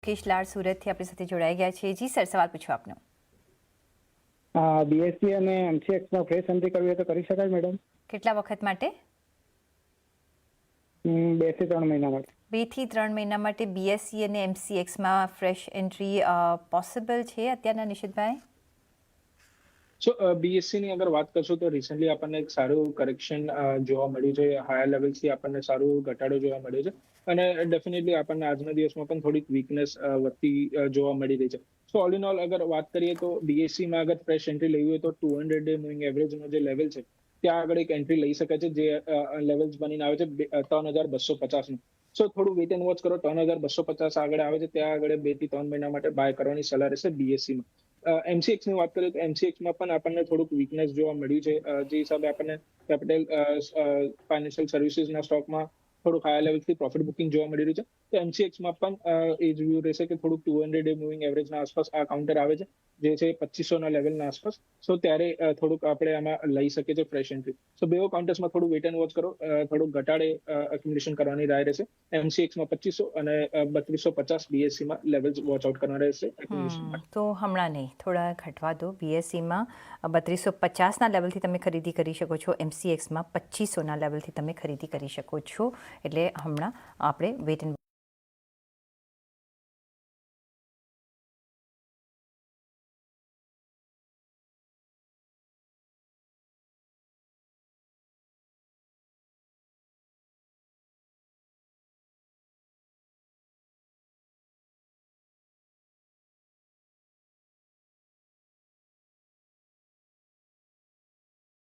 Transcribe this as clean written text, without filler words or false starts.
મુકેશ લાડ સુરતથી આપણી સાથે જોડાઈ ગયા છે। જી સર, સવાલ પૂછો આપનો। બીએસસી અને એમસીએક્સમાં ફ્રેશ એન્ટ્રી કરવી હોય તો કરી શકાય મેડમ? કેટલા વખત માટે? 2 થી 3 મહિના માટે। 2 થી 3 મહિના માટે બીએસસી અને એમસીએક્સમાં ફ્રેશ એન્ટ્રી પોસિબલ છે અત્યારના નિશિતભાઈ? સો બીએસસી ની અગર વાત કરશો તો રિસેન્ટલી આપણને એક સારું કરેક્શન જોવા મળ્યું છે। હાયર લેવલ્સથી આપણને સારું ઘટાડો જોવા મળ્યો છે અને ડેફિનેટલી આપણને આજના દિવસમાં પણ થોડીક વીકનેસ વધતી જોવા મળી રહી છે। સો ઓલ ઇન ઓલ અગર વાત કરીએ તો બીએસસીમાં અગર ફ્રેશ એન્ટ્રી લેવી હોય તો 200 ડે મૂવિંગ એવરેજનો જે લેવલ છે ત્યાં આગળ એક એન્ટ્રી લઈ શકે છે, જે લેવલ્સ બનીને આવે છે 3250નું। સો થોડું વેઇટ એન્ડ વોચ કરો। 3250 આગળ આવે છે ત્યાં આગળ 2 થી 3 મહિના માટે બાય કરવાની સલાહ રહેશે બીએસસીમાં। એમસીએક્સની વાત કરીએ તો એમસીએક્સમાં પણ આપણને થોડુંક વીકનેસ જોવા મળ્યું છે, જે હિસાબે આપણને કેપિટલ ફાઇનાન્શિયલ સર્વિસીસના સ્ટોકમાં થોડુંક હાયર લેવલથી પ્રોફિટ બુકિંગ જોવા મળી રહ્યું છે। તો એમસીએક્સમાં પણ એ જ વ્યૂ રહેશે કે થોડુંક 200 ડે મૂવિંગ એવરેજના આસપાસ આ કાઉન્ટર આવે છે, જે છે 2500ના લેવલના આસપાસ। સો ત્યારે થોડુંક આપણે આમાં લઈ શકીએ છીએ ફ્રેશ એન્ટ્રી। સો બેઓ કાઉન્ટર્સમાં થોડું વેઇટ એન્ડ વોચ કરો, થોડુંક ઘટાડે એક્યુમ્યુલેશન કરવાની રાય રહેશે। એમસીએક્સમાં 2500 અને 3250 બીએસસીમાં લેવલ્સ વોચ આઉટ કરવાના રહેશે એક્યુમ્યુલેશન માટે। તો હમણાં નહીં, થોડા ઘટવા દો। બીએસસીમાં 3250ના લેવલથી તમે ખરીદી કરી શકો છો, એમસીએક્સમાં 2500ના લેવલથી તમે ખરીદી કરી શકો છો। એટલે હમણાં આપણે વેઇટ એન્ડ